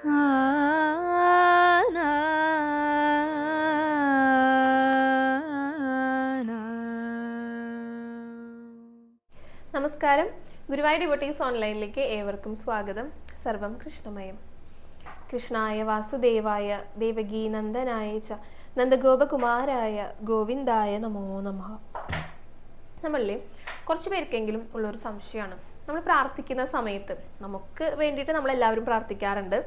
നമസ്കാരം. ഗുരുവായൂർ ഡിവോട്ടീസ് ഓൺലൈനിലേക്ക് ഏവർക്കും സ്വാഗതം. സർവം കൃഷ്ണമയം. കൃഷ്ണായ വാസുദേവായ ദേവകീ നന്ദനായ ച നന്ദഗോപകുമാരായ ഗോവിന്ദായ നമോ നമഃ. നമ്മളിൽ കുറച്ച് പേർക്കെങ്കിലും ഉള്ളൊരു സംശയമാണ്, നമ്മൾ പ്രാർത്ഥിക്കുന്ന സമയത്ത് നമുക്ക് വേണ്ടിയിട്ട് നമ്മളെല്ലാവരും പ്രാർത്ഥിക്കാറുണ്ട്,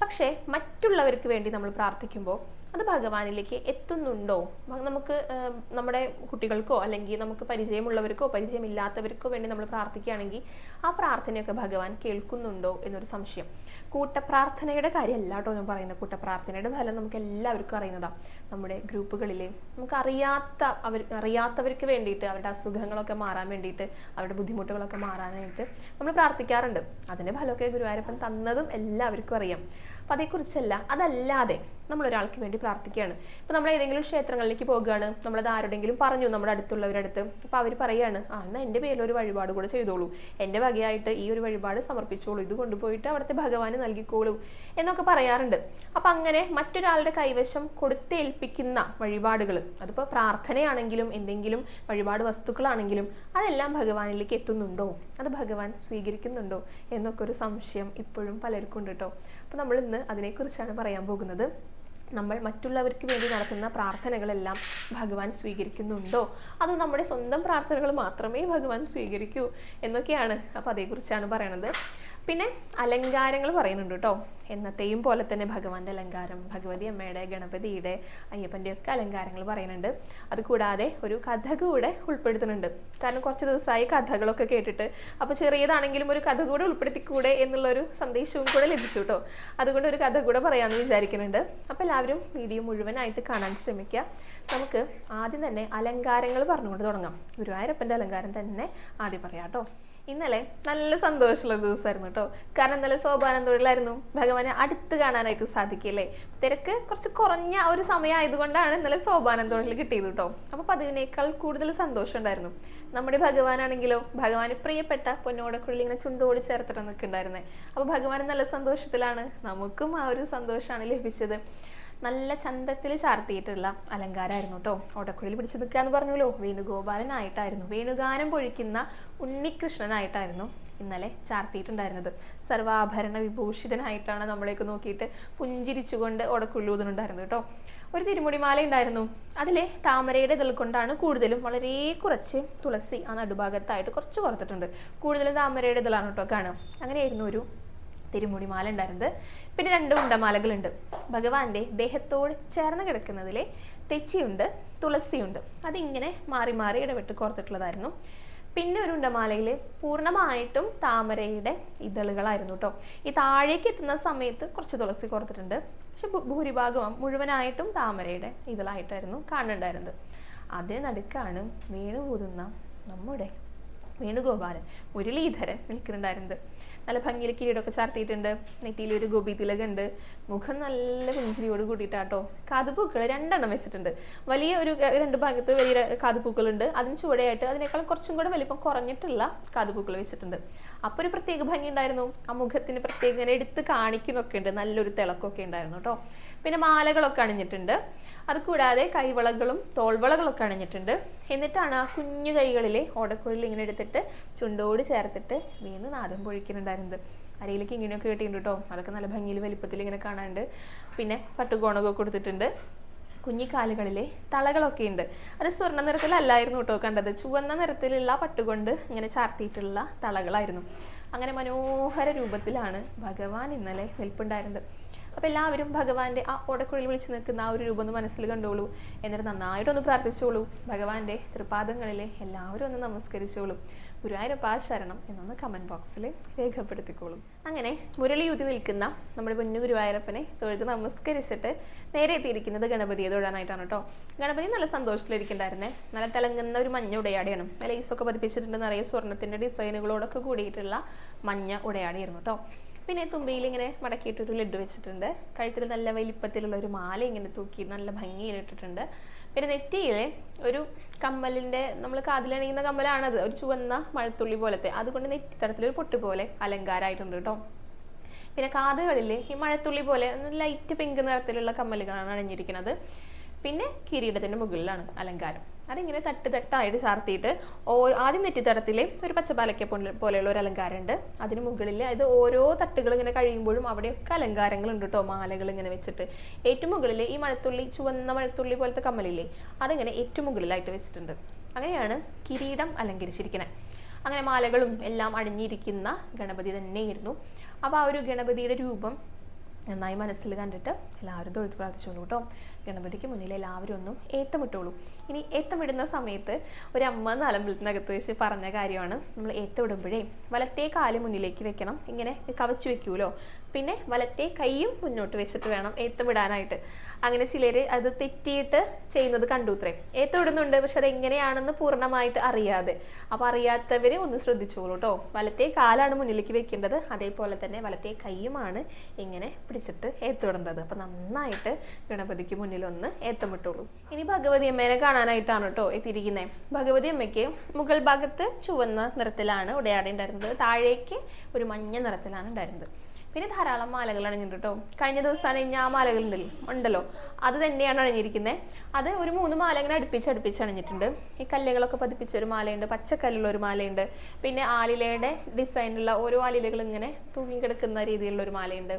പക്ഷേ മറ്റുള്ളവർക്ക് വേണ്ടി നമ്മൾ പ്രാർത്ഥിക്കുമ്പോൾ അത് ഭഗവാനിലേക്ക് എത്തുന്നുണ്ടോ? നമുക്ക് നമ്മുടെ കുട്ടികൾക്കോ അല്ലെങ്കിൽ നമുക്ക് പരിചയമുള്ളവർക്കോ പരിചയമില്ലാത്തവർക്കോ വേണ്ടി നമ്മൾ പ്രാർത്ഥിക്കുകയാണെങ്കിൽ ആ പ്രാർത്ഥനയൊക്കെ ഭഗവാൻ കേൾക്കുന്നുണ്ടോ എന്നൊരു സംശയം. കൂട്ടപ്രാർത്ഥനയുടെ കാര്യമല്ല കേട്ടോ ഞാൻ പറയുന്നത്. കൂട്ടപ്രാർത്ഥനയുടെ ഫലം നമുക്ക് എല്ലാവർക്കും അറിയുന്നതാണ്. നമ്മുടെ ഗ്രൂപ്പുകളിൽ നമുക്ക് അറിയാത്തവർക്ക് വേണ്ടിയിട്ട് അവരുടെ അസുഖങ്ങളൊക്കെ മാറാൻ വേണ്ടിയിട്ട് അവരുടെ ബുദ്ധിമുട്ടുകളൊക്കെ മാറാനായിട്ട് നമ്മൾ പ്രാർത്ഥിക്കാറുണ്ട്. അതിൻ്റെ ഫലമൊക്കെ ഗുരുവായൂരപ്പൻ തന്നതും എല്ലാവർക്കും അറിയാം. അപ്പം അതേക്കുറിച്ചല്ല, അതല്ലാതെ നമ്മളൊരാൾക്ക് വേണ്ടി പ്രാർത്ഥിക്കുകയാണ്. ഇപ്പം നമ്മൾ ഏതെങ്കിലും ക്ഷേത്രങ്ങളിലേക്ക് പോകുകയാണ്, നമ്മളത് ആരോടെങ്കിലും പറഞ്ഞു നമ്മുടെ അടുത്തുള്ളവരടുത്ത്, അപ്പോൾ അവർ പറയുകയാണ്, എന്നാൽ എൻ്റെ പേരിലൊരു വഴിപാട് കൂടെ ചെയ്തോളൂ, എൻ്റെ വകയായിട്ട് ഈ ഒരു വഴിപാട് സമർപ്പിച്ചോളൂ, ഇത് കൊണ്ടുപോയിട്ട് അവിടുത്തെ ഭഗവാന് നൽകിക്കോളൂ എന്നൊക്കെ പറയാറുണ്ട്. അപ്പം അങ്ങനെ മറ്റൊരാളുടെ കൈവശം കൊടുത്തേൽപ്പിക്കുന്ന വഴിപാടുകൾ, അതിപ്പോൾ പ്രാർത്ഥനയാണെങ്കിലും എന്തെങ്കിലും വഴിപാട് വസ്തുക്കളാണെങ്കിലും അതെല്ലാം ഭഗവാനിലേക്ക് എത്തുന്നുണ്ടോ, അത് ഭഗവാൻ സ്വീകരിക്കുന്നുണ്ടോ എന്നൊക്കെ ഒരു സംശയം ഇപ്പോഴും പലർക്കും ഉണ്ട് കേട്ടോ. അപ്പോൾ നമ്മൾ ഇന്ന് അതിനെക്കുറിച്ചാണ് പറയാൻ പോകുന്നത്. നമ്മൾ മറ്റുള്ളവർക്ക് വേണ്ടി നടത്തുന്ന പ്രാർത്ഥനകളെല്ലാം ഭഗവാൻ സ്വീകരിക്കുന്നുണ്ടോ, അത് നമ്മുടെ സ്വന്തം പ്രാർത്ഥനകൾ മാത്രമേ ഭഗവാൻ സ്വീകരിക്കൂ എന്നൊക്കെയാണ്. അപ്പോൾ അതേക്കുറിച്ചാണ് പറയണത്. പിന്നെ അലങ്കാരങ്ങൾ പറയുന്നുണ്ട് കേട്ടോ. എന്നത്തെയും പോലെ തന്നെ ഭഗവാന്റെ അലങ്കാരം, ഭഗവതി അമ്മയുടെ, ഗണപതിയുടെ, അയ്യപ്പൻ്റെ ഒക്കെ അലങ്കാരങ്ങൾ പറയുന്നുണ്ട്. അതുകൂടാതെ ഒരു കഥ കൂടെ ഉൾപ്പെടുത്തുന്നുണ്ട്. കാരണം കുറച്ച് ദിവസമായി കഥകളൊക്കെ കേട്ടിട്ട്, അപ്പോൾ ചെറിയതാണെങ്കിലും ഒരു കഥ കൂടെ ഉൾപ്പെടുത്തിക്കൂടെ എന്നുള്ളൊരു സന്ദേശവും കൂടെ ലഭിച്ചു കേട്ടോ. അതുകൊണ്ട് ഒരു കഥ കൂടെ പറയാമെന്ന് വിചാരിക്കുന്നുണ്ട്. അപ്പോൾ എല്ലാവരും വീഡിയോ മുഴുവനായിട്ട് കാണാൻ ശ്രമിക്കുക. നമുക്ക് ആദ്യം തന്നെ അലങ്കാരങ്ങൾ പറഞ്ഞുകൊണ്ട് തുടങ്ങാം. ഗുരുവായൂരപ്പൻ്റെ അലങ്കാരം തന്നെ ആദ്യം പറയാം കേട്ടോ. ഇന്നലെ നല്ല സന്തോഷമുള്ള ദിവസമായിരുന്നു കേട്ടോ. കാരണം ഇന്നലെ സോപാനം തൊഴിലായിരുന്നു. ഭഗവാനെ അടുത്ത് കാണാനായിട്ട് സാധിക്കില്ലേ. തിരക്ക് കുറച്ച് കുറഞ്ഞ ഒരു സമയം ആയതുകൊണ്ടാണ് ഇന്നലെ സോപാനം തൊഴിൽ കിട്ടിയത് കേട്ടോ. അപ്പോൾ അതിനേക്കാൾ കൂടുതൽ സന്തോഷം ഉണ്ടായിരുന്നു. നമ്മുടെ ഭഗവാനാണെങ്കിലോ ഭഗവാന് പ്രിയപ്പെട്ട പൊന്നോടക്കുള്ളിൽ ഇങ്ങനെ ചുണ്ടോട് ചേർത്തിട്ട് നിൽക്കുന്നുണ്ടായിരുന്നേ. അപ്പോൾ ഭഗവാൻ നല്ല സന്തോഷത്തിലാണ്, നമുക്കും ആ ഒരു സന്തോഷമാണ് ലഭിച്ചത്. നല്ല ചന്തത്തിൽ ചാർത്തിയിട്ടുള്ള അലങ്കാരമായിരുന്നു കേട്ടോ. ഓടക്കുഴലിൽ പിടിച്ചു നിൽക്കുക എന്ന് പറഞ്ഞല്ലോ, വേണുഗോപാലനായിട്ടായിരുന്നു, വേണുഗാനം പൊഴിക്കുന്ന ഉണ്ണികൃഷ്ണനായിട്ടായിരുന്നു ഇന്നലെ ചാർത്തിയിട്ടുണ്ടായിരുന്നത്. സർവാഭരണ വിഭൂഷിതനായിട്ടാണ് നമ്മളേക്ക് നോക്കിയിട്ട് പുഞ്ചിരിച്ചുകൊണ്ട് ഓടക്കുഴി ഊതുന്നുണ്ടായിരുന്നു കേട്ടോ. ഒരു തിരുമുടിമാല ഉണ്ടായിരുന്നു. അതിലെ താമരയുടെ ഇതിൽ കൊണ്ടാണ് കൂടുതലും, വളരെ കുറച്ച് തുളസി ആ നടുഭാഗത്തായിട്ട് കുറച്ച് കുറത്തിട്ടുണ്ട്. കൂടുതലും താമരയുടെ ഇതിലാണ് കേട്ടോ കാണുക. അങ്ങനെയായിരുന്നു ഒരു തിരുമുടിമാല ഉണ്ടായിരുന്നത്. പിന്നെ 2 ഉണ്ടമാലകളുണ്ട്. ഭഗവാന്റെ ദേഹത്തോട് ചേർന്ന് കിടക്കുന്നതിലെ തെച്ചിയുണ്ട്, തുളസിയുണ്ട്. അതിങ്ങനെ മാറി മാറി ഇടപെട്ട് കോർത്തിട്ടുള്ളതായിരുന്നു. പിന്നെ ഒരു ഉണ്ടമാലയിൽ പൂർണ്ണമായിട്ടും താമരയുടെ ഇതളുകളായിരുന്നു കേട്ടോ. ഈ താഴേക്ക് എത്തുന്ന സമയത്ത് കുറച്ച് തുളസി കോർത്തിട്ടുണ്ട്, പക്ഷെ ഭൂരിഭാഗം മുഴുവനായിട്ടും താമരയുടെ ഇതളായിട്ടായിരുന്നു കാണുന്നുണ്ടായിരുന്നത്. അതിന് നടുക്കാണ് വേണു ഊതുന്ന നമ്മുടെ വേണുഗോപാലൻ മുരളീധരൻ നിൽക്കുന്നുണ്ടായിരുന്നത്. നല്ല ഭംഗിയിൽ കിരീടമൊക്കെ ചാർത്തിയിട്ടുണ്ട്. നെറ്റിയിൽ ഒരു ഗോപി തിലകുണ്ട്. മുഖം നല്ല പുഞ്ചിരിയോട് കൂടിയിട്ടാട്ടോ. കാതുപൂക്കൾ 2 വെച്ചിട്ടുണ്ട്. വലിയ ഒരു 2 ഭാഗത്ത് വലിയ കാതുപൂക്കളുണ്ട്. അതിന് ചുവടെയായിട്ട് അതിനേക്കാൾ കുറച്ചും കൂടെ വലിപ്പം കുറഞ്ഞിട്ടുള്ള കാതുപൂക്കൾ വെച്ചിട്ടുണ്ട്. അപ്പോൾ ഒരു പ്രത്യേക ഭംഗി ഉണ്ടായിരുന്നു. ആ മുഖത്തിന് പ്രത്യേക ഇങ്ങനെ എടുത്ത് കാണിക്കുന്നൊക്കെ ഉണ്ട്. നല്ലൊരു തിളക്കമൊക്കെ ഉണ്ടായിരുന്നു കേട്ടോ. പിന്നെ മാലകളൊക്കെ അണിഞ്ഞിട്ടുണ്ട്. അതുകൂടാതെ കൈവളകളും തോൾവളകളൊക്കെ അണിഞ്ഞിട്ടുണ്ട്. എന്നിട്ടാണ് ആ കുഞ്ഞു കൈകളിലെ ഓടക്കുഴലിൽ ഇങ്ങനെ എടുത്തിട്ട് ചുണ്ടോട് ചേർത്തിട്ട് വീണ്ടും നാദം പൊഴിക്കുന്നുണ്ടായിരുന്നത്. അരയിലേക്ക് ഇങ്ങനെയൊക്കെ കിട്ടിയിട്ടുണ്ട് കേട്ടോ. അതൊക്കെ നല്ല ഭംഗിയിൽ വലിപ്പത്തിൽ ഇങ്ങനെ കാണാനുണ്ട്. പിന്നെ പട്ടുകോണൊക്കെ കൊടുത്തിട്ടുണ്ട്. കുഞ്ഞിക്കാലുകളിലെ തളകളൊക്കെ ഉണ്ട്. അത് സ്വർണ്ണ നിറത്തിലല്ലായിരുന്നു കേട്ടോ കണ്ടത്. ചുവന്ന നിറത്തിലുള്ള പട്ടുകൊണ്ട് ഇങ്ങനെ ചാർത്തിയിട്ടുള്ള തളകളായിരുന്നു. അങ്ങനെ മനോഹര രൂപത്തിലാണ് ഭഗവാൻ ഇന്നലെ നിൽപ്പുണ്ടായിരുന്നത്. അപ്പോൾ എല്ലാവരും ഭഗവാന്റെ ആ ഓടക്കുഴലിൽ വിളിച്ച് നിൽക്കുന്ന ആ ഒരു രൂപം ഒന്ന് മനസ്സിൽ കണ്ടോളൂ. എന്നിട്ട് നന്നായിട്ടൊന്ന് പ്രാർത്ഥിച്ചോളൂ. ഭഗവാന്റെ തൃപാദങ്ങളിൽ എല്ലാവരും ഒന്ന് നമസ്കരിച്ചോളൂ. ഗുരുവായൂരപ്പ ശരണം എന്നൊന്ന് കമൻറ്റ് ബോക്സിൽ രേഖപ്പെടുത്തിക്കോളും. അങ്ങനെ മുരളിയൂതി നിൽക്കുന്ന നമ്മുടെ പൊന്നു ഗുരുവായൂരപ്പനെ തൊഴുത് നമസ്കരിച്ചിട്ട് നേരെ എത്തിയിരിക്കുന്നത് ഗണപതിയെ തൊഴാനായിട്ടാണ് കേട്ടോ. ഗണപതി നല്ല സന്തോഷത്തിലിരിക്കുന്നുണ്ടായിരുന്നേ. നല്ല തിളങ്ങുന്ന ഒരു മഞ്ഞ ഉടയാടിയാണ്. നല്ല ലേസൊക്കെ പതിപ്പിച്ചിട്ടുണ്ട്. നിറയെ സ്വർണ്ണത്തിൻ്റെ ഡിസൈനുകളോടൊക്കെ കൂടിയിട്ടുള്ള മഞ്ഞ ഉടയാടിയായിരുന്നു കേട്ടോ. പിന്നെ തുമ്പിയിൽ ഇങ്ങനെ മടക്കിയിട്ടൊരു ലഡ്ഡു വെച്ചിട്ടുണ്ട്. കഴുത്തിൽ നല്ല വലിപ്പത്തിലുള്ള ഒരു മാല ഇങ്ങനെ തൂക്കി നല്ല ഭംഗിയിലിട്ടിട്ടുണ്ട്. പിന്നെ നെറ്റിയിൽ ഒരു കമ്മലിൻ്റെ, നമ്മൾ കാതിലണിയുന്ന കമ്മലാണത്, ഒരു ചുവന്ന മഴത്തുള്ളി പോലത്തെ, അതുകൊണ്ട് നെറ്റിത്തടത്തിലൊരു പൊട്ട് പോലെ അലങ്കാരമായിട്ടുണ്ട് കേട്ടോ. പിന്നെ കാതുകളിൽ ഈ മഴത്തുള്ളി പോലെ ലൈറ്റ് പിങ്ക് നിറത്തിലുള്ള കമ്മലുകളാണ് അണിഞ്ഞിരിക്കുന്നത്. പിന്നെ കിരീടത്തിന്റെ മുകളിലാണ് അലങ്കാരം. അതിങ്ങനെ തട്ട് തട്ടായിട്ട് ചാർത്തിയിട്ട് ആദ്യം നെറ്റിത്തടത്തിൽ ഒരു പച്ചപ്പാലക്ക പോലെയുള്ള ഒരു അലങ്കാരം ഉണ്ട്. അതിന് മുകളിൽ ഇത് ഓരോ തട്ടുകൾ ഇങ്ങനെ കഴിയുമ്പോഴും അവിടെയൊക്കെ അലങ്കാരങ്ങൾ ഉണ്ട് കേട്ടോ, മാലകൾ ഇങ്ങനെ വെച്ചിട്ട്. ഏറ്റവും മുകളിൽ ഈ മഴത്തുള്ളി, ചുവന്ന മഴത്തുള്ളി പോലത്തെ കമ്മലില്ലേ, അതിങ്ങനെ ഏറ്റവും മുകളിലായിട്ട് വെച്ചിട്ടുണ്ട്. അങ്ങനെയാണ് കിരീടം അലങ്കരിച്ചിരിക്കുന്നത്. അങ്ങനെ മാലകളും എല്ലാം അണിഞ്ഞിരിക്കുന്ന ഗണപതി തന്നെയായിരുന്നു. അപ്പോൾ ആ ഒരു ഗണപതിയുടെ രൂപം നന്നായി മനസ്സിൽ കണ്ടിട്ട് എല്ലാവരും തൊഴുത്ത് പ്രാർത്ഥിച്ചോളൂ കേട്ടോ. ഗണപതിക്ക് മുന്നിൽ എല്ലാവരും ഒന്നും ഏത്തമിട്ടോളൂ. ഇനി ഏത്തമിടുന്ന സമയത്ത് ഒരു അമ്മ നാലമ്പലത്തിനകത്ത് വെച്ച് പറഞ്ഞ കാര്യമാണ്, നമ്മൾ ഏത്തമിടുമ്പോഴേ വലത്തേ കാല് മുന്നിലേക്ക് വെക്കണം, ഇങ്ങനെ കവച്ചു വെക്കൂലോ. പിന്നെ വലത്തേ കൈയും മുന്നോട്ട് വെച്ചിട്ട് വേണം ഏത്തമിടാനായിട്ട്. അങ്ങനെ ചിലർ അത് തെറ്റിയിട്ട് ചെയ്യുന്നത് കണ്ടുത്രേ. ഏത്തമിടുന്നുണ്ട്, പക്ഷെ അത് എങ്ങനെയാണെന്ന് പൂർണ്ണമായിട്ട് അറിയാതെ. അപ്പോൾ അറിയാത്തവർ ഒന്ന് ശ്രദ്ധിച്ചോളൂ കേട്ടോ. വലത്തേ കാലാണ് മുന്നിലേക്ക് വെക്കേണ്ടത്, അതേപോലെ തന്നെ വലത്തേ കൈയുമാണ് ഇങ്ങനെ പിടിച്ചിട്ട് ഏത്തമിടേണ്ടത്. അപ്പം നന്നായിട്ട് ഗണപതിക്ക് മുന്നിൽ ഒന്ന് ഏത്തമിട്ടോളൂ. ഇനി ഭഗവതി അമ്മേനെ കാണാനായിട്ടാണ് കേട്ടോ എത്തിയിരിക്കുന്നത്. ഭഗവതി അമ്മയ്ക്ക് മുകൾ ഭാഗത്ത് ചുവന്ന നിറത്തിലാണ് ഉടയാട ഉണ്ടായിരുന്നത്, താഴേക്ക് ഒരു മഞ്ഞ നിറത്തിലാണ് ഉണ്ടായിരുന്നത്. പിന്നെ ധാരാളം മാലകൾ അണിഞ്ഞിട്ടുണ്ട് കേട്ടോ. കഴിഞ്ഞ ദിവസമാണ് ഇനി ആ മാലകൾ ഉണ്ടല്ലോ, അത് തന്നെയാണ് അണിഞ്ഞിരിക്കുന്നത്. അത് ഒരു 3 മാല ഇങ്ങനെ അടുപ്പിച്ച് അണിഞ്ഞിട്ടുണ്ട്. ഈ കല്ലുകളൊക്കെ പതിപ്പിച്ച ഒരു മാലയുണ്ട്, പച്ചക്കല്ലുള്ള ഒരു മാലയുണ്ട്, പിന്നെ ആലിലയുടെ ഡിസൈനുള്ള ഓരോ ആലിലകൾ ഇങ്ങനെ തൂങ്ങി കിടക്കുന്ന രീതിയിലുള്ള ഒരു മാലയുണ്ട്.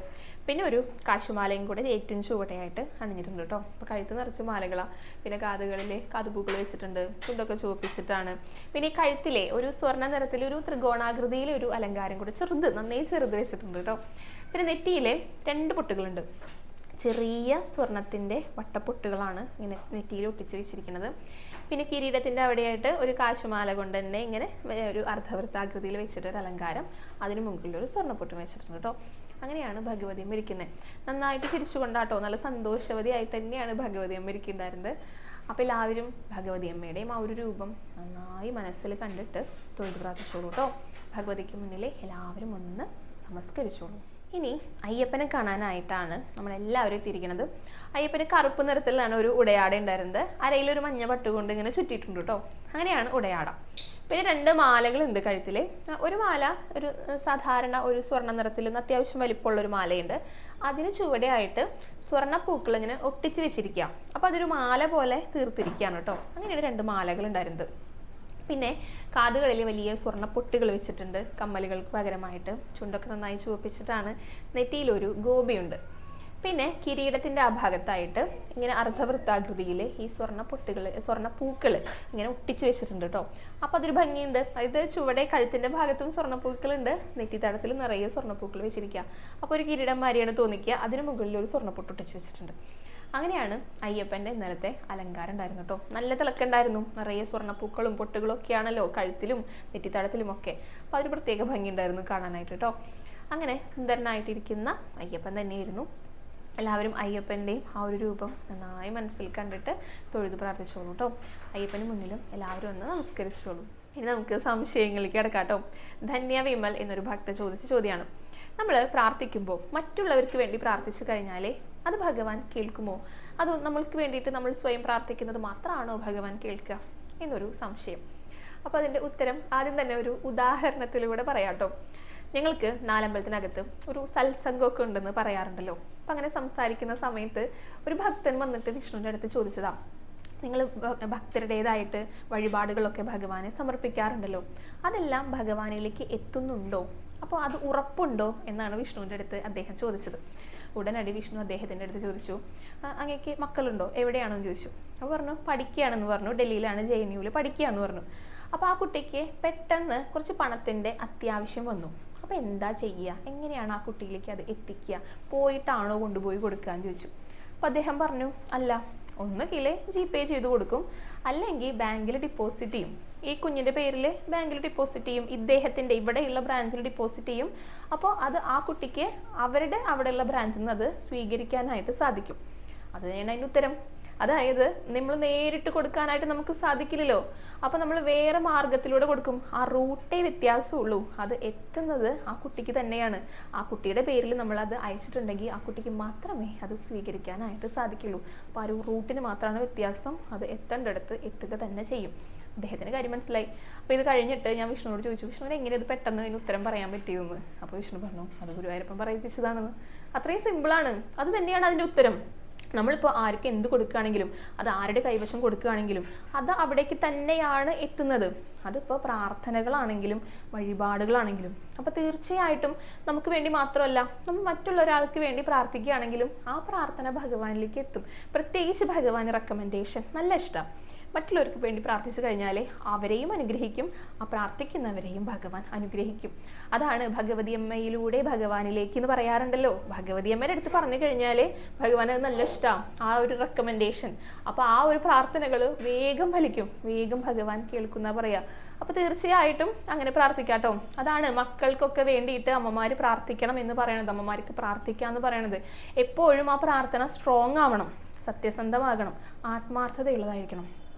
പിന്നെ ഒരു കാശുമാലയും കൂടെ ഏറ്റവും ചുവടെയായിട്ട് അണിഞ്ഞിട്ടുണ്ട് കേട്ടോ. അപ്പോൾ കഴുത്ത് നിറച്ച് മാലകളാണ്. പിന്നെ കാതുകളിൽ കാതുപൂക്കൾ വെച്ചിട്ടുണ്ട്, ചുണ്ടൊക്കെ ചുവപ്പിച്ചിട്ടാണ്. പിന്നെ ഈ കഴുത്തിലെ ഒരു സ്വർണ്ണ നിറത്തിൽ ഒരു ത്രികോണാകൃതിയിലെ ഒരു അലങ്കാരം കൂടെ നന്നായി ചെറുത് വെച്ചിട്ടുണ്ട് കേട്ടോ. പിന്നെ നെറ്റിയിലെ 2 പൊട്ടുകളുണ്ട്. ചെറിയ സ്വർണത്തിൻ്റെ വട്ടപ്പൊട്ടുകളാണ് ഇങ്ങനെ നെറ്റിയിൽ ഒട്ടിച്ച് വെച്ചിരിക്കുന്നത്. പിന്നെ കിരീടത്തിൻ്റെ അവിടെയായിട്ട് ഒരു കാശുമാല കൊണ്ട് തന്നെ ഇങ്ങനെ ഒരു അർദ്ധവൃത്താകൃതിയിൽ വെച്ചിട്ട് ഒരു അലങ്കാരം, അതിന് മുകളിൽ ഒരു സ്വർണ്ണപ്പൊട്ടും വെച്ചിട്ടുണ്ട് കേട്ടോ. അങ്ങനെയാണ് ഭഗവതി അമ്മ ഇരിക്കുന്നത്. നന്നായിട്ട് ചിരിച്ചുകൊണ്ടാട്ടോ, നല്ല സന്തോഷവതിയായിട്ട് തന്നെയാണ് ഭഗവതി അമ്മ ഇരിക്കുന്നുണ്ടായിരുന്നത്. അപ്പോൾ എല്ലാവരും ഭഗവതി അമ്മയുടെയും ആ ഒരു രൂപം നന്നായി മനസ്സിൽ കണ്ടിട്ട് തൊഴുത് പ്രാർത്ഥിച്ചോളൂ കേട്ടോ. ഭഗവതിക്ക് മുന്നിൽ എല്ലാവരും ഒന്ന് നമസ്കരിച്ചോളൂ. ഇനി അയ്യപ്പനെ കാണാനായിട്ടാണ് നമ്മളെല്ലാവരും എത്തിയിരിക്കുന്നത്. അയ്യപ്പന് കറുപ്പ് നിറത്തിലാണ് ഒരു ഉടയാട ഉണ്ടായിരുന്നത്. അരയിലൊരു മഞ്ഞ പട്ടുകൊണ്ട് ഇങ്ങനെ ചുറ്റിയിട്ടുണ്ട് കേട്ടോ. അങ്ങനെയാണ് ഉടയാട. പിന്നെ 2 മാലകളുണ്ട് കഴുത്തിൽ. ഒരു മാല ഒരു സാധാരണ ഒരു സ്വർണ്ണ നിറത്തിൽ അത്യാവശ്യം വലിപ്പമുള്ള ഒരു മാലയുണ്ട്. അതിന് ചുവടെയായിട്ട് സ്വർണ്ണ പൂക്കൾ ഇങ്ങനെ ഒട്ടിച്ച് വെച്ചിരിക്കുക. അപ്പോൾ അതൊരു മാല പോലെ തീർത്തിരിക്കുകയാണ് കേട്ടോ. അങ്ങനെയാണ് 2 മാലകൾ ഉണ്ടായിരുന്നത്. പിന്നെ കാതുകളിൽ വലിയ സ്വർണ്ണ പൊട്ടുകൾ വെച്ചിട്ടുണ്ട് കമ്മലുകൾക്ക് പകരമായിട്ട്. ചുണ്ടൊക്കെ നന്നായി ചുവപ്പിച്ചിട്ടാണ്. നെറ്റിയിലൊരു ഗോപിയുണ്ട്. പിന്നെ കിരീടത്തിൻ്റെ ആ ഭാഗത്തായിട്ട് ഇങ്ങനെ അർദ്ധവൃത്താകൃതിയിൽ ഈ സ്വർണ്ണ പൂക്കൾ ഇങ്ങനെ ഒട്ടിച്ച് വെച്ചിട്ടുണ്ട് കേട്ടോ. അപ്പോൾ അതൊരു ഭംഗിയുണ്ട്. ഇത് ചുവടെ കഴുത്തിൻ്റെ ഭാഗത്തും സ്വർണ്ണപ്പൂക്കളുണ്ട്, നെറ്റിത്തടത്തിൽ നിറയെ സ്വർണ്ണപ്പൂക്കൾ വെച്ചിരിക്കുക. അപ്പോൾ ഒരു കിരീടം മാരിയാണ് തോന്നിക്കുക. അതിന് മുകളിൽ ഒരു സ്വർണ്ണപ്പൊട്ട് ഒട്ടിച്ച് വെച്ചിട്ടുണ്ട്. അങ്ങനെയാണ് അയ്യപ്പൻ്റെ ഇന്നലത്തെ അലങ്കാരം ഉണ്ടായിരുന്നു കേട്ടോ. നല്ല തിളക്കുണ്ടായിരുന്നു. നിറയെ സ്വർണ്ണപ്പൂക്കളും പൊട്ടുകളും ഒക്കെയാണല്ലോ കഴുത്തിലും നെറ്റിത്തടത്തിലും ഒക്കെ. അപ്പോൾ അതൊരു പ്രത്യേക ഭംഗി ഉണ്ടായിരുന്നു കാണാനായിട്ട് കേട്ടോ. അങ്ങനെ സുന്ദരനായിട്ടിരിക്കുന്ന അയ്യപ്പൻ തന്നെയായിരുന്നു. എല്ലാവരും അയ്യപ്പൻ്റെയും ആ ഒരു രൂപം നന്നായി മനസ്സിൽ കണ്ടിട്ട് തൊഴുത് പ്രാർത്ഥിച്ചോളൂ കേട്ടോ. അയ്യപ്പന് മുന്നിലും എല്ലാവരും ഒന്ന് നമസ്കരിച്ചോളൂ. ഇനി നമുക്ക് സംശയങ്ങളിലേക്ക് കിടക്കാം കേട്ടോ. ധന്യ വിമൽ എന്നൊരു ഭക്ത ചോദിച്ച ചോദ്യമാണ്. നമ്മൾ പ്രാർത്ഥിക്കുമ്പോൾ മറ്റുള്ളവർക്ക് വേണ്ടി പ്രാർത്ഥിച്ചു കഴിഞ്ഞാലേ അത് ഭഗവാൻ കേൾക്കുമോ? അത് നമ്മൾക്ക് വേണ്ടിയിട്ട് നമ്മൾ സ്വയം പ്രാർത്ഥിക്കുന്നത് മാത്രമാണോ ഭഗവാൻ കേൾക്കുക എന്നൊരു സംശയം. അപ്പോൾ അതിൻ്റെ ഉത്തരം ആദ്യം തന്നെ ഒരു ഉദാഹരണത്തിലൂടെ പറയാം കേട്ടോ. ഞങ്ങൾക്ക് നാലമ്പലത്തിനകത്ത് ഒരു സത്സംഗമൊക്കെ ഉണ്ടെന്ന് പറയാറുണ്ടല്ലോ. അപ്പം അങ്ങനെ സംസാരിക്കുന്ന സമയത്ത് ഒരു ഭക്തൻ വന്നിട്ട് വിഷ്ണുവിൻ്റെ അടുത്ത് ചോദിച്ചതാ, നിങ്ങൾ ഭക്തരുടേതായിട്ട് വഴിപാടുകളൊക്കെ ഭഗവാനെ സമർപ്പിക്കാറുണ്ടല്ലോ, അതെല്ലാം ഭഗവാനിലേക്ക് എത്തുന്നുണ്ടോ? അപ്പോൾ അത് ഉറപ്പുണ്ടോ എന്നാണ് വിഷ്ണുവിൻ്റെ അടുത്ത് അദ്ദേഹം ചോദിച്ചത്. ഉടനടി വിഷ്ണു അദ്ദേഹത്തിൻ്റെ അടുത്ത് ചോദിച്ചു, അങ്ങേക്ക് മക്കളുണ്ടോ, എവിടെയാണെന്ന് ചോദിച്ചു. അപ്പോൾ പറഞ്ഞു പഠിക്കുകയാണെന്ന് പറഞ്ഞു, ഡൽഹിയിലാണ് JNUവിൽ പഠിക്കുകയെന്ന് പറഞ്ഞു. അപ്പോൾ ആ കുട്ടിക്ക് പെട്ടെന്ന് കുറച്ച് പണത്തിൻ്റെ അത്യാവശ്യം വന്നു. അപ്പോൾ എന്താ ചെയ്യുക, എങ്ങനെയാണ് ആ കുട്ടിയിലേക്ക് അത് എത്തിക്കുക, പോയിട്ടാണോ കൊണ്ടുപോയി കൊടുക്കുക എന്ന് ചോദിച്ചു. അപ്പോൾ അദ്ദേഹം പറഞ്ഞു, അല്ല, ഒന്നുകിൽ GPay ചെയ്ത് കൊടുക്കും, അല്ലെങ്കിൽ ബാങ്കിൽ ഡിപ്പോസിറ്റ് ചെയ്യും. ഈ കുഞ്ഞിൻ്റെ പേരിൽ ബാങ്കിൽ ഡിപ്പോസിറ്റ് ചെയ്യും, ഇദ്ദേഹത്തിൻ്റെ ഇവിടെയുള്ള ബ്രാഞ്ചിൽ ഡിപ്പോസിറ്റ് ചെയ്യും. അപ്പോൾ അത് ആ കുട്ടിക്ക് അവരുടെ അവിടെയുള്ള ബ്രാഞ്ചിൽ നിന്ന് അത് സ്വീകരിക്കാനായിട്ട് സാധിക്കും. അത് തന്നെയാണ് അതിൻ്റെ ഉത്തരം. അതായത് നമ്മൾ നേരിട്ട് കൊടുക്കാനായിട്ട് നമുക്ക് സാധിക്കില്ലല്ലോ. അപ്പോൾ നമ്മൾ വേറെ മാർഗത്തിലൂടെ കൊടുക്കും. ആ റൂട്ടേ വ്യത്യാസമുള്ളൂ, അത് എത്തുന്നത് ആ കുട്ടിക്ക് തന്നെയാണ്. ആ കുട്ടിയുടെ പേരിൽ നമ്മൾ അത് അയച്ചിട്ടുണ്ടെങ്കിൽ ആ കുട്ടിക്ക് മാത്രമേ അത് സ്വീകരിക്കാനായിട്ട് സാധിക്കുള്ളൂ. അപ്പോൾ ആ ഒരു റൂട്ടിന് മാത്രമാണ് വ്യത്യാസം, അത് എത്തേണ്ടടുത്ത് എത്തുക തന്നെ ചെയ്യും. അദ്ദേഹത്തിന് കാര്യം മനസ്സിലായി. അപ്പോൾ ഇത് കഴിഞ്ഞിട്ട് ഞാൻ വിഷ്ണുവോട് ചോദിച്ചു, വിഷ്ണുവിന് എങ്ങനെ ഇത് പെട്ടെന്ന് ഇതിന് ഉത്തരം പറയാൻ പറ്റിയതെന്ന്. അപ്പോൾ വിഷ്ണു പറഞ്ഞു, അത് ഗുരുവായൂരപ്പൻ പറയിപ്പിച്ചതാണെന്ന്. അത്രയും സിമ്പിളാണ്. അത് തന്നെയാണ് അതിൻ്റെ ഉത്തരം. നമ്മളിപ്പോൾ ആർക്ക് എന്ത് കൊടുക്കുകയാണെങ്കിലും, അത് ആരുടെ കൈവശം കൊടുക്കുകയാണെങ്കിലും അത് അവിടേക്ക് തന്നെയാണ് എത്തുന്നത്. അതിപ്പോൾ പ്രാർത്ഥനകളാണെങ്കിലും വഴിപാടുകളാണെങ്കിലും. അപ്പോൾ തീർച്ചയായിട്ടും നമുക്ക് വേണ്ടി മാത്രമല്ല, നമ്മൾ മറ്റുള്ള ഒരാൾക്ക് വേണ്ടി പ്രാർത്ഥിക്കുകയാണെങ്കിലും ആ പ്രാർത്ഥന ഭഗവാനിലേക്ക് എത്തും. പ്രത്യേകിച്ച് ഭഗവാന് റെക്കമെൻഡേഷൻ നല്ല ഇഷ്ടം. മറ്റുള്ളവർക്ക് വേണ്ടി പ്രാർത്ഥിച്ചു കഴിഞ്ഞാൽ അവരെയും അനുഗ്രഹിക്കും, ആ പ്രാർത്ഥിക്കുന്നവരെയും ഭഗവാൻ അനുഗ്രഹിക്കും. അതാണ് ഭഗവതി അമ്മയിലൂടെ ഭഗവാനിലേക്ക് എന്ന് പറയാറുണ്ടല്ലോ. ഭഗവതി അമ്മയുടെ അടുത്ത് പറഞ്ഞു കഴിഞ്ഞാൽ ഭഗവാൻ അത് നല്ല ഇഷ്ടമാണ്, ആ ഒരു റെക്കമെൻഡേഷൻ. അപ്പോൾ ആ ഒരു പ്രാർത്ഥനകൾ വേഗം ഫലിക്കും, വേഗം ഭഗവാൻ കേൾക്കുന്ന പറയാ. അപ്പോൾ തീർച്ചയായിട്ടും അങ്ങനെ പ്രാർത്ഥിക്കാട്ടോ. അതാണ് മക്കൾക്കൊക്കെ വേണ്ടിയിട്ട് അമ്മമാർ പ്രാർത്ഥിക്കണം എന്ന് പറയണത്, അമ്മമാർക്ക് പ്രാർത്ഥിക്കുക എന്ന് പറയണത്. എപ്പോഴും ആ പ്രാർത്ഥന സ്ട്രോങ് ആവണം, സത്യസന്ധമാകണം, ആത്മാർത്ഥതയുള്ളതായിരിക്കണം.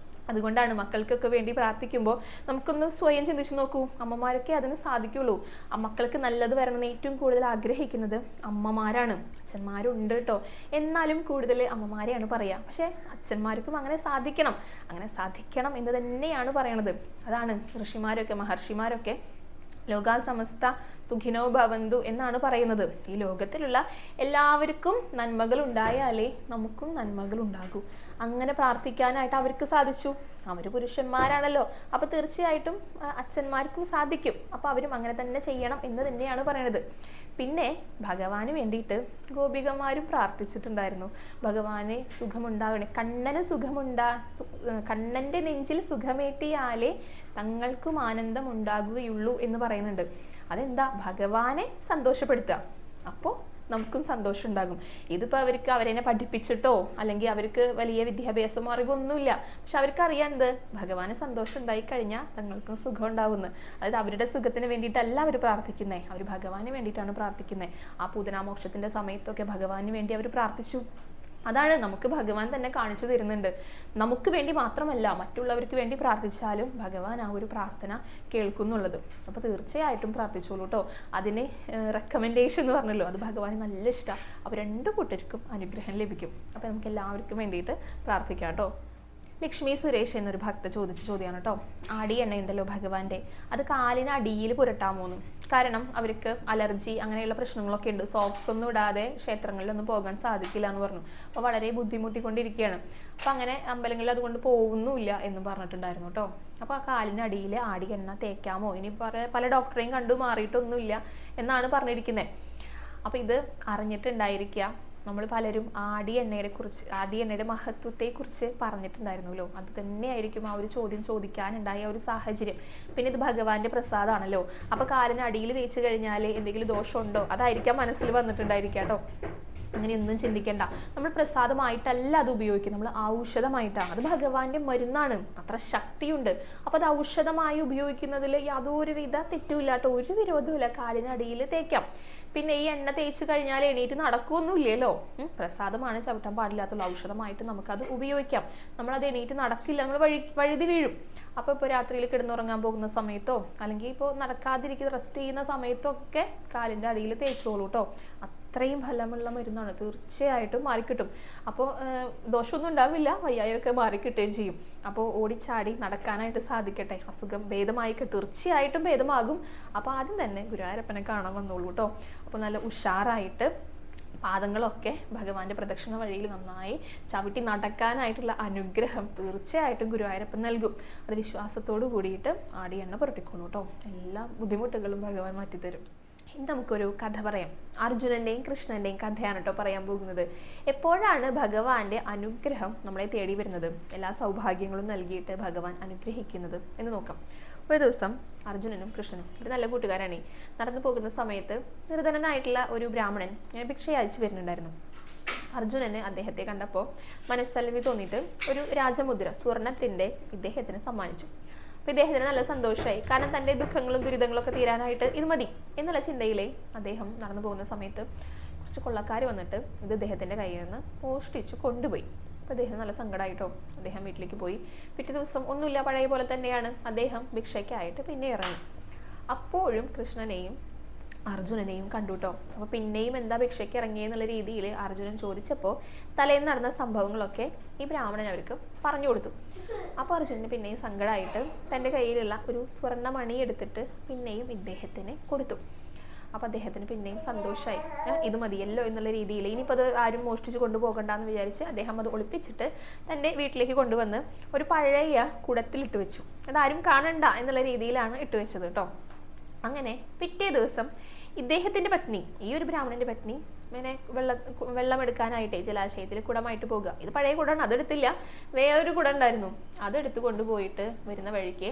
അതുകൊണ്ടാണ് മക്കൾക്കൊക്കെ വേണ്ടി പ്രാർത്ഥിക്കുമ്പോൾ നമുക്കൊന്ന് സ്വയം ചിന്തിച്ചു നോക്കൂ. അമ്മമാരൊക്കെ അതിന് സാധിക്കുള്ളൂ. ആ മക്കൾക്ക് നല്ലത് വരണമെന്ന് ഏറ്റവും കൂടുതൽ ആഗ്രഹിക്കുന്നത് അമ്മമാരാണ്. അച്ഛന്മാരുണ്ട് കേട്ടോ, എന്നാലും കൂടുതൽ അമ്മമാരെയാണ് പറയുക. പക്ഷേ അച്ഛന്മാർക്കും അങ്ങനെ സാധിക്കണം, അങ്ങനെ സാധിക്കണം എന്ന് തന്നെയാണ് പറയണത്. അതാണ് ഋഷിമാരൊക്കെ മഹർഷിമാരൊക്കെ ലോകാ സമസ്ത സുഖിനോ ഭവന്തു എന്നാണ് പറയുന്നത്. ഈ ലോകത്തിലുള്ള എല്ലാവർക്കും നന്മകൾ ഉണ്ടായാലേ നമുക്കും നന്മകൾ ഉണ്ടാകൂ. അങ്ങനെ പ്രാർത്ഥിക്കാനായിട്ട് അവർക്ക് സാധിച്ചു. അവർ പുരുഷന്മാരാണല്ലോ, അപ്പോൾ തീർച്ചയായിട്ടും അച്ഛന്മാർക്കും സാധിക്കും. അപ്പോൾ അവരും അങ്ങനെ തന്നെ ചെയ്യണം എന്ന് തന്നെയാണ് പറയണത്. പിന്നെ ഭഗവാന് വേണ്ടിയിട്ട് ഗോപികമാരും പ്രാർത്ഥിച്ചിട്ടുണ്ടായിരുന്നു. ഭഗവാനെ സുഖമുണ്ടാകണേ, കണ്ണൻ്റെ നെഞ്ചിൽ സുഖമേറ്റിയാലേ തങ്ങൾക്കും ആനന്ദം ഉണ്ടാകുകയുള്ളൂ എന്ന് പറയുന്നുണ്ട്. അതെന്താ? ഭഗവാനെ സന്തോഷപ്പെടുത്തുക, അപ്പോൾ നമുക്കും സന്തോഷം ഉണ്ടാകും. ഇതിപ്പോൾ അവർക്ക് അവരെന്നെ പഠിപ്പിച്ചിട്ടോ അല്ലെങ്കിൽ അവർക്ക് വലിയ വിദ്യാഭ്യാസമോ അറിവൊന്നുമില്ല, പക്ഷെ അവർക്ക് അറിയാൻ ഭഗവാന് സന്തോഷം ഉണ്ടായി കഴിഞ്ഞാൽ തങ്ങൾക്കും സുഖം ഉണ്ടാവുന്നു. അതായത് അവരുടെ സുഖത്തിന് വേണ്ടിയിട്ടല്ല അവർ പ്രാർത്ഥിക്കുന്നത്, അവർ ഭഗവാന് വേണ്ടിയിട്ടാണ് പ്രാർത്ഥിക്കുന്നത്. ആ പൂതനാമോക്ഷത്തിന്റെ സമയത്തൊക്കെ ഭഗവാന് വേണ്ടി അവർ പ്രാർത്ഥിച്ചു. അതാണ് നമുക്ക് ഭഗവാൻ തന്നെ കാണിച്ചു തരുന്നുണ്ട്. നമുക്ക് വേണ്ടി മാത്രമല്ല, മറ്റുള്ളവർക്ക് വേണ്ടി പ്രാർത്ഥിച്ചാലും ഭഗവാൻ ആ ഒരു പ്രാർത്ഥന കേൾക്കുന്നുള്ളത്. അപ്പോൾ തീർച്ചയായിട്ടും പ്രാർത്ഥിച്ചോളൂ കേട്ടോ. അതിന് റെക്കമെൻഡേഷൻ എന്ന് പറഞ്ഞല്ലോ, അത് ഭഗവാന് നല്ല ഇഷ്ടമാണ്. അപ്പോൾ രണ്ടു കൂട്ടർക്കും അനുഗ്രഹം ലഭിക്കും. അപ്പോൾ നമുക്ക് എല്ലാവർക്കും വേണ്ടിയിട്ട് പ്രാർത്ഥിക്കാം കേട്ടോ. ലക്ഷ്മി സുരേഷ് എന്നൊരു ഭക്ത ചോദിച്ച ചോദ്യമാണ് കേട്ടോ. ആടി എണ്ണയുണ്ടല്ലോ ഭഗവാന്റെ, അത് കാലിന് അടിയിൽ പുരട്ടാമോന്ന്. കാരണം അവർക്ക് അലർജി അങ്ങനെയുള്ള പ്രശ്നങ്ങളൊക്കെ ഉണ്ട്. സോക്സ് ഒന്നും ഇടാതെ ക്ഷേത്രങ്ങളിലൊന്നും പോകാൻ സാധിക്കില്ല എന്ന് പറഞ്ഞു. അപ്പോൾ വളരെ ബുദ്ധിമുട്ടിക്കൊണ്ടിരിക്കുകയാണ്. അപ്പം അങ്ങനെ അമ്പലങ്ങളിൽ അതുകൊണ്ട് പോകുന്നുമില്ല എന്നും പറഞ്ഞിട്ടുണ്ടായിരുന്നു കേട്ടോ. അപ്പോൾ ആ കാലിന് അടിയിൽ ആടി എണ്ണ തേക്കാമോ? ഇനി പല ഡോക്ടറെയും കണ്ടു മാറിയിട്ടൊന്നുമില്ല എന്നാണ് പറഞ്ഞിരിക്കുന്നത്. അപ്പോൾ ഇത് അറിഞ്ഞിട്ടുണ്ടായിരിക്കുക. നമ്മൾ പലരും ആടി എണ്ണയുടെ മഹത്വത്തെക്കുറിച്ച് പറഞ്ഞിട്ടുണ്ടായിരുന്നല്ലോ. അത് തന്നെയായിരിക്കും ആ ഒരു ചോദ്യം ചോദിക്കാനുണ്ടായ ഒരു സാഹചര്യം. പിന്നെ ഇത് ഭഗവാന്റെ പ്രസാദമാണല്ലോ. അപ്പോൾ കാലിന് അടിയിൽ തേച്ച് കഴിഞ്ഞാൽ എന്തെങ്കിലും ദോഷമുണ്ടോ? അതായിരിക്കാം മനസ്സിൽ വന്നിട്ടുണ്ടായിരിക്കാം കേട്ടോ. അങ്ങനെയൊന്നും ചിന്തിക്കേണ്ട. നമ്മൾ പ്രസാദമായിട്ടല്ല അത് ഉപയോഗിക്കുക, നമ്മൾ ഔഷധമായിട്ടാണ്. അത് ഭഗവാന്റെ മരുന്നാണ്, അത്ര ശക്തിയുണ്ട്. അപ്പോൾ അത് ഔഷധമായി ഉപയോഗിക്കുന്നതിൽ യാതൊരുവിധ തെറ്റുമില്ല കേട്ടോ, ഒരു വിരോധമില്ല. കാലിനടിയിൽ തേക്കാം. പിന്നെ ഈ എണ്ണ തേച്ച് കഴിഞ്ഞാൽ എണീറ്റ് നടക്കുകയൊന്നുമില്ലല്ലോ. പ്രസാദമാണ്, ചവിട്ടാൻ പാടില്ലാത്തുള്ള ഔഷധമായിട്ട് നമുക്കത് ഉപയോഗിക്കാം. നമ്മളത് എണീറ്റ് നടക്കില്ല, നമ്മൾ വഴുതി വീഴും. അപ്പോൾ ഇപ്പോൾ രാത്രിയിൽ കിടന്നുറങ്ങാൻ പോകുന്ന സമയത്തോ അല്ലെങ്കിൽ ഇപ്പോൾ നടക്കാതിരിക്കുന്ന റെസ്റ്റ് ചെയ്യുന്ന സമയത്തൊക്കെ കാലിൻ്റെ അടിയിൽ തേച്ചോളൂ കേട്ടോ. അത്രയും ഫലമുള്ള മരുന്നാണ്, തീർച്ചയായിട്ടും മാറിക്കിട്ടും. അപ്പോൾ ദോഷമൊന്നും ഉണ്ടാവില്ല, വയ്യായൊക്കെ മാറിക്കിട്ടുകയും ചെയ്യും. അപ്പോൾ ഓടിച്ചാടി നടക്കാനായിട്ട് സാധിക്കട്ടെ, അസുഖം തീർച്ചയായിട്ടും ഭേദമാകും. അപ്പോൾ ആദ്യം തന്നെ ഗുരുവായൂരപ്പനെ കാണാൻ വന്നോളൂ കേട്ടോ. അപ്പോൾ നല്ല ഉഷാറായിട്ട് പാദങ്ങളൊക്കെ ഭഗവാന്റെ പ്രദക്ഷിണ വഴിയിൽ നന്നായി ചവിട്ടി നടക്കാനായിട്ടുള്ള അനുഗ്രഹം തീർച്ചയായിട്ടും ഗുരുവായൂരപ്പൻ നൽകും. അത് വിശ്വാസത്തോടു കൂടിയിട്ട് ആടി എണ്ണ പുരട്ടിക്കോളൂ കേട്ടോ. എല്ലാ ബുദ്ധിമുട്ടുകളും ഭഗവാൻ മാറ്റിത്തരും. ഇനി നമുക്കൊരു കഥ പറയാം. അർജുനന്റെയും കൃഷ്ണന്റെയും കഥയാണ് കേട്ടോ പറയാൻ പോകുന്നത്. എപ്പോഴാണ് ഭഗവാന്റെ അനുഗ്രഹം നമ്മളെ തേടി വരുന്നത്, എല്ലാ സൗഭാഗ്യങ്ങളും നൽകിയിട്ട് ഭഗവാൻ അനുഗ്രഹിക്കുന്നത് എന്ന് നോക്കാം. ഒരു ദിവസം അർജുനനും കൃഷ്ണനും ഒരു നല്ല കൂട്ടുകാരാണ്. നടന്നു പോകുന്ന സമയത്ത് നിർധനനായിട്ടുള്ള ഒരു ബ്രാഹ്മണൻ ഭിക്ഷ അയച്ചു വരുന്നുണ്ടായിരുന്നു. അർജുനന് അദ്ദേഹത്തെ കണ്ടപ്പോൾ മനസ്സലിവ് തോന്നിയിട്ട് ഒരു രാജമുദ്ര സ്വർണത്തിന്റെ ഇദ്ദേഹത്തിന് സമ്മാനിച്ചു. അപ്പോൾ ഇദ്ദേഹത്തിന് നല്ല സന്തോഷമായി. കാരണം തൻ്റെ ദുഃഖങ്ങളും ദുരിതങ്ങളും ഒക്കെ തീരാനായിട്ട് ഇത് മതി എന്നുള്ള ചിന്തയിലെ അദ്ദേഹം നടന്നു പോകുന്ന സമയത്ത് കുറച്ച് കൊള്ളക്കാർ വന്നിട്ട് ഇത് അദ്ദേഹത്തിൻ്റെ കയ്യിൽ നിന്ന് മോഷ്ടിച്ചു കൊണ്ടുപോയി. അപ്പോൾ അദ്ദേഹം നല്ല സങ്കടമായിട്ടോ അദ്ദേഹം വീട്ടിലേക്ക് പോയി. പിറ്റേ ദിവസം ഒന്നുമില്ല, പഴയ പോലെ തന്നെയാണ്. അദ്ദേഹം ഭിക്ഷയ്ക്കായിട്ട് പിന്നെ ഇറങ്ങി. അപ്പോഴും കൃഷ്ണനെയും അർജുനനെയും കണ്ടു കേട്ടോ. അപ്പോൾ പിന്നെയും എന്താ ഭിക്ഷയ്ക്ക് ഇറങ്ങിയെന്നുള്ള രീതിയിൽ അർജുനൻ ചോദിച്ചപ്പോൾ തലേന്ന് നടന്ന സംഭവങ്ങളൊക്കെ ഈ ബ്രാഹ്മണൻ അവർക്ക് പറഞ്ഞു കൊടുത്തു. അപ്പോൾ അർജുനന് പിന്നെയും സങ്കടമായിട്ട് തൻ്റെ കയ്യിലുള്ള ഒരു സ്വർണ്ണമണി എടുത്തിട്ട് പിന്നെയും ഇദ്ദേഹത്തിന് കൊടുത്തു. അപ്പോൾ അദ്ദേഹത്തിന് പിന്നെയും സന്തോഷമായി. ഇത് മതിയല്ലോ എന്നുള്ള രീതിയിൽ ഇനിയിപ്പോൾ അത് ആരും മോഷ്ടിച്ച് കൊണ്ടുപോകണ്ടെന്ന് വിചാരിച്ച് അദ്ദേഹം അത് ഒളിപ്പിച്ചിട്ട് തൻ്റെ വീട്ടിലേക്ക് കൊണ്ടുവന്ന് ഒരു പഴയ കുടത്തിലിട്ട് വെച്ചു. അതാരും കാണണ്ട എന്നുള്ള രീതിയിലാണ് ഇട്ട് വെച്ചത് കേട്ടോ. അങ്ങനെ പിറ്റേ ദിവസം ഇദ്ദേഹത്തിൻ്റെ പത്നി, ഈ ഒരു ബ്രാഹ്മണൻ്റെ പത്നി ഇങ്ങനെ വെള്ളം എടുക്കാനായിട്ടേ ജലാശയത്തിൽ കുടമായിട്ട് പോകുക. ഇത് പഴയ കുടമാണ്, അതെടുത്തില്ല, വേറൊരു കുടം ഉണ്ടായിരുന്നു, അതെടുത്ത് കൊണ്ടുപോയിട്ട് വരുന്ന വഴിക്ക്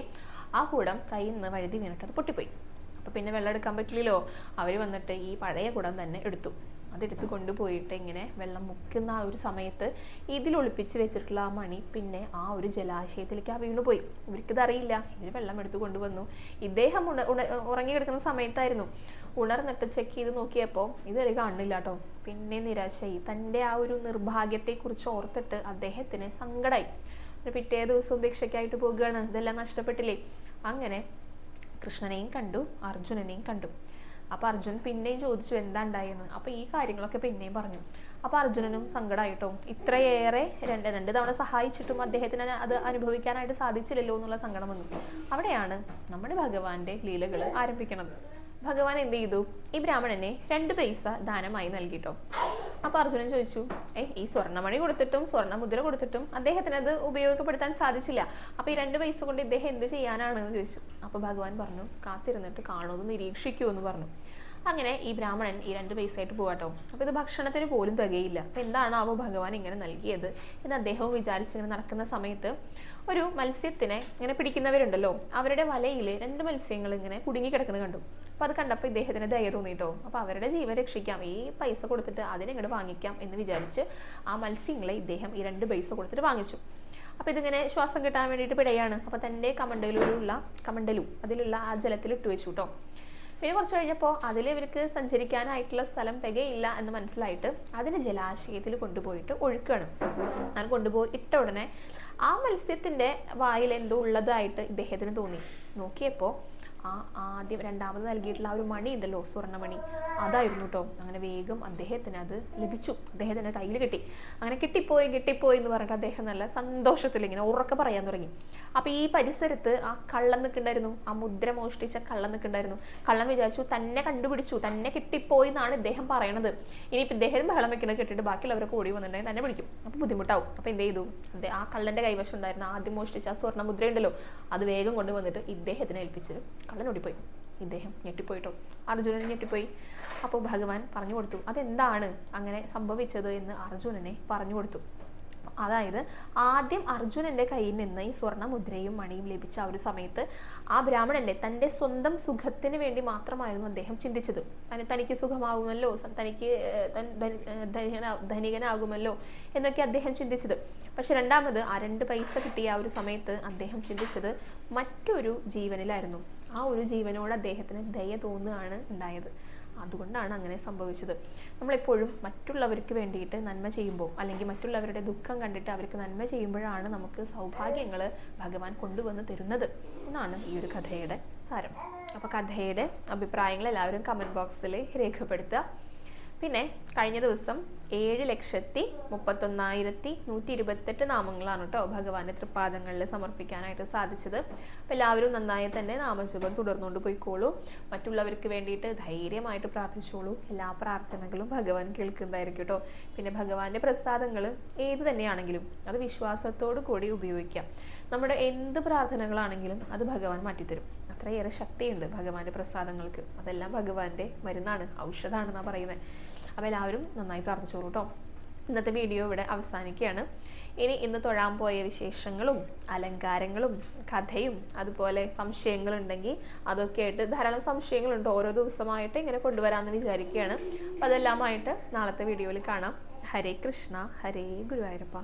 ആ കുടം കയ്യിൽ നിന്ന് വഴുതി വീണിട്ട് അത് പൊട്ടിപ്പോയി. അപ്പോൾ പിന്നെ വെള്ളം എടുക്കാൻ പറ്റില്ലല്ലോ. അവർ വന്നിട്ട് ഈ പഴയ കുടം തന്നെ എടുത്തു. അതെടുത്ത് കൊണ്ടുപോയിട്ട് ഇങ്ങനെ വെള്ളം മുക്കുന്ന ആ ഒരു സമയത്ത് ഇതിൽ ഒളിപ്പിച്ച് വെച്ചിട്ടുള്ള ആ മണി പിന്നെ ആ ഒരു ജലാശയത്തിലേക്ക് വീണുപോയി. ഇവർക്കിത് അറിയില്ല. ഇവർ വെള്ളം എടുത്ത് കൊണ്ടുവന്നു. ഇദ്ദേഹം ഉറങ്ങി കിടക്കുന്ന സമയത്തായിരുന്നു. ഉണർന്നിട്ട് ചെക്ക് ചെയ്ത് നോക്കിയപ്പോൾ ഇതുവരെ കാണില്ല കേട്ടോ. പിന്നെ നിരാശയായി. തൻ്റെ ആ ഒരു നിർഭാഗ്യത്തെക്കുറിച്ച് ഓർത്തിട്ട് അദ്ദേഹത്തിന് സങ്കടമായി. പിറ്റേ ദിവസവും ഭിക്ഷയ്ക്കായിട്ട് പോകുകയാണ്. ഇതെല്ലാം നഷ്ടപ്പെട്ടില്ലേ. അങ്ങനെ കൃഷ്ണനെയും കണ്ടു, അർജുനനെയും കണ്ടു. അപ്പോൾ അർജുനൻ പിന്നെയും ചോദിച്ചു എന്താ ഉണ്ടായെന്ന്. അപ്പോൾ ഈ കാര്യങ്ങളൊക്കെ പിന്നെയും പറഞ്ഞു. അപ്പോൾ അർജുനനും സങ്കടമായിട്ടോ. ഇത്രയേറെ രണ്ട് തവണ സഹായിച്ചിട്ടും അദ്ദേഹത്തിന് അത് അനുഭവിക്കാനായിട്ട് സാധിച്ചില്ലല്ലോ എന്നുള്ള സങ്കടം വന്നു. അവിടെയാണ് നമ്മുടെ ഭഗവാന്റെ ലീലകൾ ആരംഭിക്കുന്നത്. ഭഗവാൻ എന്ത് ചെയ്തു? ഈ ബ്രാഹ്മണനെ 2 പൈസ ദാനമായി നൽകിട്ടോ. അപ്പോൾ അർജുനൻ ചോദിച്ചു, ഈ സ്വർണ്ണമണി കൊടുത്തിട്ടും സ്വർണ്ണമുദ്ര കൊടുത്തിട്ടും അദ്ദേഹത്തിന് അത് ഉപയോഗപ്പെടുത്താൻ സാധിച്ചില്ല. അപ്പോൾ ഈ 2 പൈസ കൊണ്ട് ഇദ്ദേഹം എന്ത് ചെയ്യാനാണെന്ന് ചോദിച്ചു. അപ്പോൾ ഭഗവാൻ പറഞ്ഞു, കാത്തിരുന്നിട്ട് കാണുമെന്ന് നിരീക്ഷിക്കൂ എന്ന് പറഞ്ഞു. അങ്ങനെ ഈ ബ്രാഹ്മണൻ ഈ 2 പൈസ ആയിട്ട് പോകാട്ടോ. അപ്പോൾ ഇത് ഭക്ഷണത്തിന് പോലും തികയില്ല. അപ്പോൾ എന്താണാവോ ഭഗവാൻ ഇങ്ങനെ നൽകിയത് എന്ന് അദ്ദേഹവും വിചാരിച്ചിങ്ങനെ നടക്കുന്ന സമയത്ത് ഒരു മത്സ്യത്തിനെ ഇങ്ങനെ പിടിക്കുന്നവരുണ്ടല്ലോ, അവരുടെ വലയിൽ 2 മത്സ്യങ്ങൾ ഇങ്ങനെ കുടുങ്ങി കിടക്കുന്നത് കണ്ടു. അപ്പോൾ അത് കണ്ടപ്പോൾ ഇദ്ദേഹത്തിന് ദയ തോന്നിട്ടോ. അപ്പോൾ അവരുടെ ജീവൻ രക്ഷിക്കാം, ഈ പൈസ കൊടുത്തിട്ട് അതിനെങ്ങോട്ട് വാങ്ങിക്കാം എന്ന് വിചാരിച്ച് ആ മത്സ്യങ്ങളെ ഇദ്ദേഹം ഈ 2 പൈസ കൊടുത്തിട്ട് വാങ്ങിച്ചു. അപ്പോൾ ഇതിങ്ങനെ ശ്വാസം കിട്ടാൻ വേണ്ടിയിട്ട് പിടയാണ്. അപ്പോൾ തൻ്റെ കമണ്ടലു അതിലുള്ള ആ ജലത്തിൽ ഇട്ട് വെച്ചു കേട്ടോ. പിന്നെ കുറച്ച് കഴിഞ്ഞപ്പോൾ അതിൽ ഇവർക്ക് സഞ്ചരിക്കാനായിട്ടുള്ള സ്ഥലം തികയില്ല എന്ന് മനസ്സിലായിട്ട് അതിന് ജലാശയത്തിൽ കൊണ്ടുപോയിട്ട് ഒഴുക്കുകയാണ്. അങ്ങനെ കൊണ്ടുപോയി ഇട്ട ഉടനെ ആ മത്സ്യത്തിൻ്റെ വായിൽ എന്തോ ഉള്ളതായിട്ട് ഇദ്ദേഹത്തിന് തോന്നി. നോക്കിയപ്പോൾ രണ്ടാമത് നൽകിയിട്ടുള്ള ആ ഒരു മണി ഉണ്ടല്ലോ, സ്വർണ്ണമണി, അതായിരുന്നു കേട്ടോ. അങ്ങനെ വേഗം അദ്ദേഹത്തിന് അത് ലഭിച്ചു. അദ്ദേഹത്തിൻ്റെ കയ്യിൽ കിട്ടി. അങ്ങനെ കിട്ടിപ്പോയി എന്ന് പറഞ്ഞിട്ട് അദ്ദേഹം നല്ല സന്തോഷത്തിൽ ഇങ്ങനെ ഉറക്കെ പറയാൻ തുടങ്ങി. അപ്പോൾ ഈ പരിസരത്ത് ആ കള്ളൻ നിൽക്കുന്നുണ്ടായിരുന്നു, ആ മുദ്ര മോഷ്ടിച്ച കള്ളൻ നിൽക്കുന്നുണ്ടായിരുന്നു. കള്ളൻ വിചാരിച്ചു തന്നെ കണ്ടുപിടിച്ചു, തന്നെ കിട്ടിപ്പോയി എന്നാണ് ഇദ്ദേഹം പറയണത്. ഇനിയിപ്പോൾ ഇദ്ദേഹം ബഹളം വെക്കുന്നത് കേട്ടിട്ട് ബാക്കിയുള്ളവരൊക്കെ ഓടി വന്നിട്ടുണ്ടെങ്കിൽ തന്നെ പിടിക്കും, അപ്പോൾ ബുദ്ധിമുട്ടാവും. അപ്പോൾ എന്ത് ചെയ്തു? ആ കള്ളൻ്റെ കൈവശം ഉണ്ടായിരുന്ന ആദ്യം മോഷ്ടിച്ച ആ സ്വർണ്ണമുദ്ര ഉണ്ടല്ലോ, അത് വേഗം കൊണ്ടുവന്നിട്ട് ഇദ്ദേഹത്തിനെ ഏൽപ്പിച്ച് കള്ളൻ ഓടിപ്പോയി. ഇദ്ദേഹം ഞെട്ടിപ്പോയിട്ടോ. അർജുനൻ ഞെട്ടിപ്പോയി. അപ്പോൾ ഭഗവാൻ പറഞ്ഞു കൊടുത്തു അതെന്താണ് അങ്ങനെ സംഭവിച്ചത് എന്ന് അർജുനനെ പറഞ്ഞു കൊടുത്തു. അതായത് ആദ്യം അർജുനന്റെ കയ്യിൽ നിന്ന് ഈ സ്വർണ്ണമുദ്രയും മണിയും ലഭിച്ച ആ ഒരു സമയത്ത് ആ ബ്രാഹ്മണന്റെ തൻ്റെ സ്വന്തം സുഖത്തിന് വേണ്ടി മാത്രമായിരുന്നു അദ്ദേഹം ചിന്തിച്ചത്. തനിക്ക് സുഖമാകുമല്ലോ, തനിക്ക് ധനികനാകുമല്ലോ എന്നൊക്കെ അദ്ദേഹം ചിന്തിച്ചത്. പക്ഷെ രണ്ടാമത് ആ 2 പൈസ കിട്ടിയ ആ ഒരു സമയത്ത് അദ്ദേഹം ചിന്തിച്ചത് മറ്റൊരു ജീവനിലായിരുന്നു. ആ ഒരു ജീവനോട് അദ്ദേഹത്തിന് ദയ തോന്നുകയാണ് ഉണ്ടായത്. അതുകൊണ്ടാണ് അങ്ങനെ സംഭവിച്ചത്. നമ്മളെപ്പോഴും മറ്റുള്ളവർക്ക് വേണ്ടിയിട്ട് നന്മ ചെയ്യുമ്പോൾ അല്ലെങ്കിൽ മറ്റുള്ളവരുടെ ദുഃഖം കണ്ടിട്ട് അവർക്ക് നന്മ ചെയ്യുമ്പോഴാണ് നമുക്ക് സൗഭാഗ്യങ്ങൾ ഭഗവാൻ കൊണ്ടുവന്ന് തരുന്നത് എന്നാണ് ഈ ഒരു കഥയുടെ സാരം. അപ്പോൾ കഥയുടെ അഭിപ്രായങ്ങൾ എല്ലാവരും കമൻറ്റ് ബോക്സിൽ രേഖപ്പെടുത്തുക. പിന്നെ കഴിഞ്ഞ ദിവസം 7,31,128 നാമങ്ങളാണ് കേട്ടോ ഭഗവാന്റെ തൃപ്പാദങ്ങളിൽ സമർപ്പിക്കാനായിട്ട് സാധിച്ചത്. അപ്പോൾ എല്ലാവരും നന്നായി തന്നെ നാമജപം തുടർന്നുകൊണ്ട് പോയിക്കോളൂ. മറ്റുള്ളവർക്ക് വേണ്ടിയിട്ട് ധൈര്യമായിട്ട് പ്രാർത്ഥിച്ചോളൂ. എല്ലാ പ്രാർത്ഥനകളും ഭഗവാൻ കേൾക്കുന്നതായിരിക്കും കേട്ടോ. പിന്നെ ഭഗവാന്റെ പ്രസാദങ്ങൾ ഏത് തന്നെയാണെങ്കിലും അത് വിശ്വാസത്തോടു കൂടി ഉപയോഗിക്കാം. നമ്മുടെ എന്ത് പ്രാർത്ഥനകളാണെങ്കിലും അത് ഭഗവാൻ മാറ്റിത്തരും. അത്രയേറെ ശക്തിയുണ്ട് ഭഗവാന്റെ പ്രസാദങ്ങൾക്ക്. അതെല്ലാം ഭഗവാന്റെ മരുന്നാണ്, ഔഷധമാണെന്നാണ് പറയുന്നത്. അപ്പോൾ എല്ലാവരും നന്നായി പ്രാർത്ഥിച്ചോളൂ കേട്ടോ. ഇന്നത്തെ വീഡിയോ ഇവിടെ അവസാനിക്കുകയാണ്. ഇന്ന് തൊഴാൻ പോയ വിശേഷങ്ങളും അലങ്കാരങ്ങളും കഥയും അതുപോലെ സംശയങ്ങളുണ്ടെങ്കിൽ അതൊക്കെ ആയിട്ട് ധാരാളം സംശയങ്ങളുണ്ട്, ഓരോ ദിവസമായിട്ട് ഇങ്ങനെ കൊണ്ടുവരാമെന്ന് വിചാരിക്കുകയാണ്. അപ്പോൾ അതെല്ലാമായിട്ട് നാളത്തെ വീഡിയോയിൽ കാണാം. ഹരേ കൃഷ്ണ, ഹരേ ഗുരുവായൂരപ്പ.